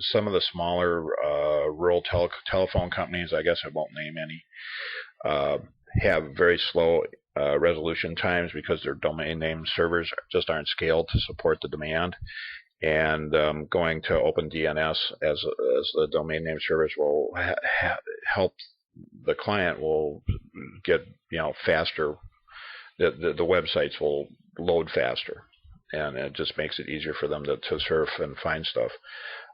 some of the smaller rural telephone companies, I guess I won't name any, have very slow resolution times because their domain name servers just aren't scaled to support the demand. And going to OpenDNS as the domain name servers will help the client will get faster. The websites will load faster, and it just makes it easier for them to surf and find stuff.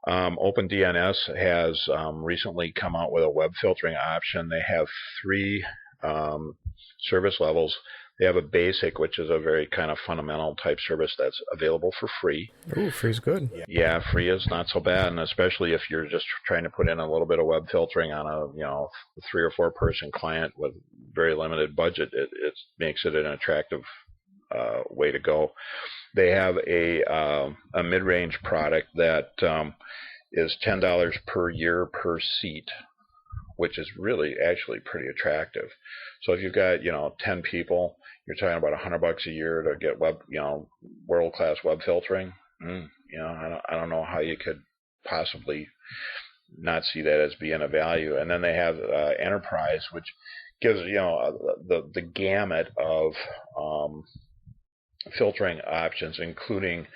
OpenDNS has recently come out with a web filtering option. They have three service levels. They have a basic, which is a very kind of fundamental type service that's available for free. Ooh, free's good. Yeah, free is not so bad, and especially if you're just trying to put in a little bit of web filtering on a 3 or 4 person client with very limited budget, it makes it an attractive way to go. They have a mid-range product that is $10 per year per seat, which is really actually pretty attractive. So if you've got 10 people, you're talking about $100 a year to get world-class web filtering. I don't know how you could possibly not see that as being a value. And then they have enterprise, which gives the gamut of filtering options, including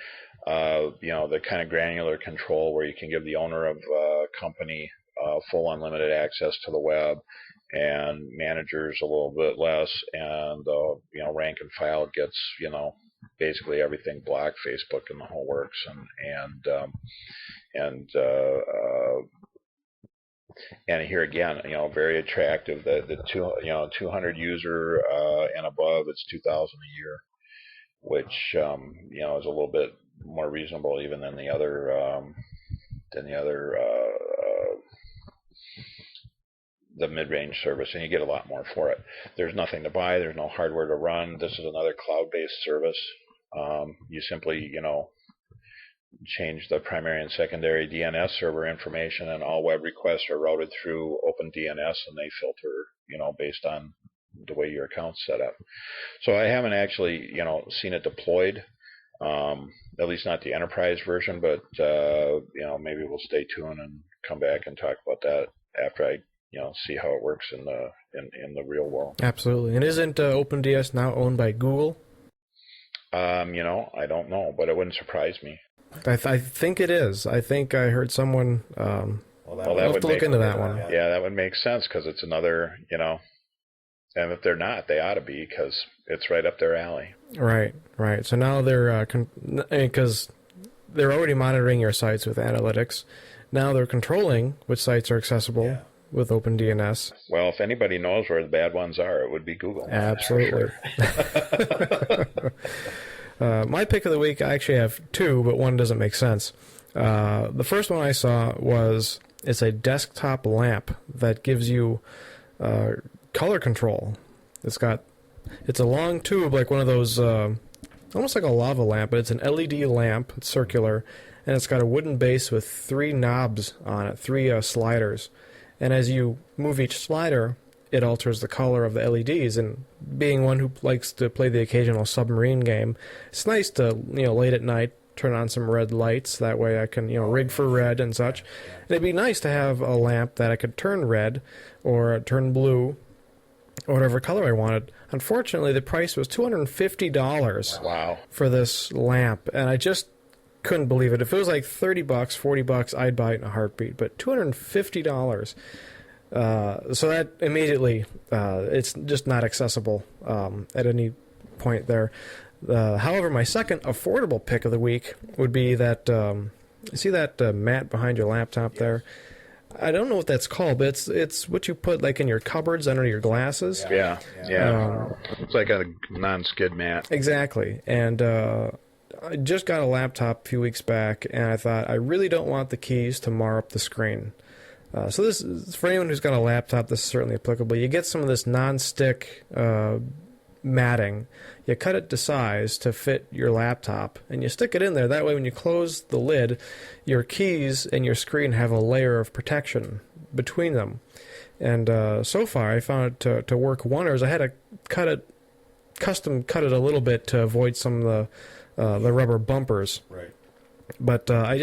the kind of granular control where you can give the owner of a company full unlimited access to the web, and managers a little bit less, and rank and file gets basically everything blocked, Facebook and the whole works, and here again, very attractive. The 200 user and above, it's $2,000 a year, which is a little bit more reasonable even than the other the mid-range service, and you get a lot more for it. There's nothing to buy. There's no hardware to run. This is another cloud-based service. You simply, change the primary and secondary DNS server information, and all web requests are routed through OpenDNS, and they filter, based on the way your account's set up. So I haven't actually, seen it deployed, at least not the enterprise version, but maybe we'll stay tuned and come back and talk about that after I see how it works in the real world. Absolutely. And isn't OpenDNS now owned by Google? I don't know, but it wouldn't surprise me. I think it is. I think I heard someone. I'll have to look into that one. Yeah, that would make sense because it's another, and if they're not, they ought to be because it's right up their alley. Right. So now they're because they're already monitoring your sites with analytics. Now they're controlling which sites are accessible with OpenDNS. Well, if anybody knows where the bad ones are, it would be Google. Absolutely. Sure. My pick of the week, I actually have two, but one doesn't make sense. The first one I saw it's a desktop lamp that gives you color control. It's a long tube, like one of those, almost like a lava lamp, but it's an LED lamp. It's circular, and it's got a wooden base with 3 knobs on it, 3 sliders. And as you move each slider, it alters the color of the LEDs. And being one who likes to play the occasional submarine game, it's nice to, late at night, turn on some red lights. That way I can, rig for red and such. And it'd be nice to have a lamp that I could turn red or turn blue or whatever color I wanted. Unfortunately, the price was $250 Wow. for this lamp. And I just couldn't believe it. If it was like $30, $40, I'd buy it in a heartbeat. But $250, so that immediately, it's just not accessible at any point there. However, my second affordable pick of the week would be that. You see that mat behind your laptop there? I don't know what that's called, but it's what you put like in your cupboards under your glasses. Yeah. It's like a non-skid mat. Exactly, and. I just got a laptop a few weeks back, and I thought I really don't want the keys to mar up the screen. So this is, for anyone who's got a laptop, this is certainly applicable. You get some of this non-stick matting. You cut it to size to fit your laptop, and you stick it in there. That way, when you close the lid, your keys and your screen have a layer of protection between them. And so far, I found it to work wonders. I had to custom cut it a little bit to avoid some of the rubber bumpers. Right. But I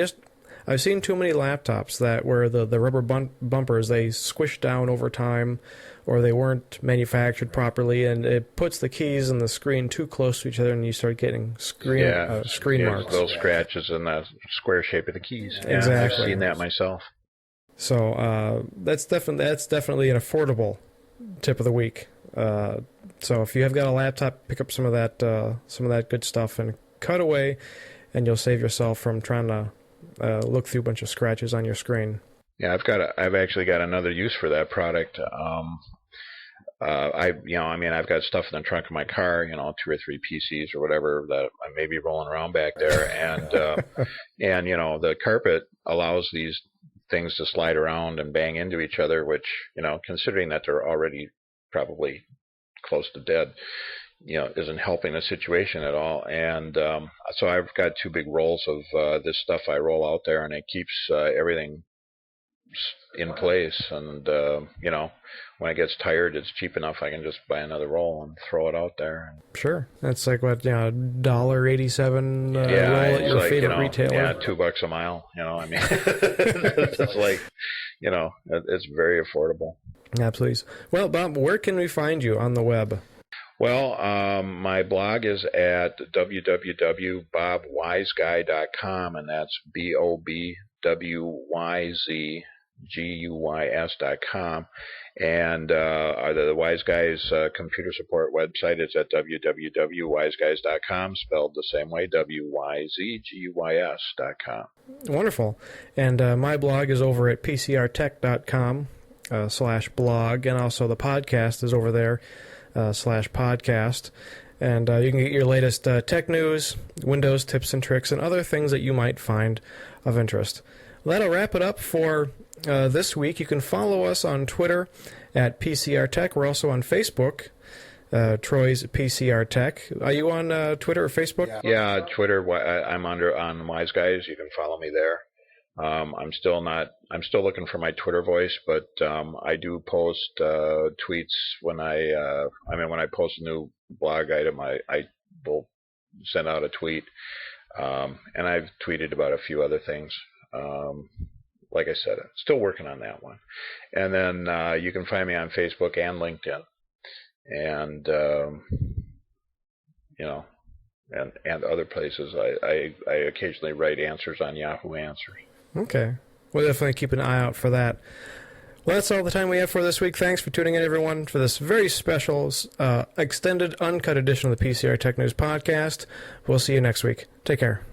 I've seen too many laptops that where the rubber bumpers, they squish down over time, or they weren't manufactured properly, and it puts the keys and the screen too close to each other, and you start getting screen marks. Little scratches in the square shape of the keys. Yeah, Exactly. I've seen that myself. So that's definitely an affordable tip of the week. So if you have got a laptop, pick up some of that good stuff and cut away, and you'll save yourself from trying to look through a bunch of scratches on your screen. Yeah, I've actually got another use for that product. I've got stuff in the trunk of my car, 2 or 3 PCs or whatever that I may be rolling around back there, and the carpet allows these things to slide around and bang into each other, which, considering that they're already probably close to dead, isn't helping the situation at all. And so I've got 2 big rolls of this stuff I roll out there, and it keeps everything in place. And when it gets tired, it's cheap enough I can just buy another roll and throw it out there. Sure, that's like what, $1.87 roll at your favorite retailer. Yeah, $2 a mile. It's like, it's very affordable. Yeah, please. Well, Bob, where can we find you on the web? Well, my blog is at www.bobwiseguy.com, and that's BOBWYZGUYS.com. And the Wise Guys computer support website is at www.wiseguys.com, spelled the same way, WYZGUYS.com. Wonderful. And my blog is over at pcrtech.com /blog, and also the podcast is over there /podcast. And you can get your latest tech news, Windows tips and tricks, and other things that you might find of interest. That'll wrap it up for this week. You can follow us on Twitter at PCR Tech. We're also on Facebook, Troy's PCR Tech. Are you on Twitter or Facebook? Yeah, Twitter. I'm on Wise Guys. You can follow me there. I'm still looking for my Twitter voice, but I do post tweets when when I post a new blog item. I will send out a tweet, and I've tweeted about a few other things. Like I said, I'm still working on that one. And then you can find me on Facebook and LinkedIn, and and other places. I occasionally write answers on Yahoo Answers. Okay. We'll definitely keep an eye out for that. Well, that's all the time we have for this week. Thanks for tuning in, everyone, for this very special, extended, uncut edition of the PCR Tech News Podcast. We'll see you next week. Take care.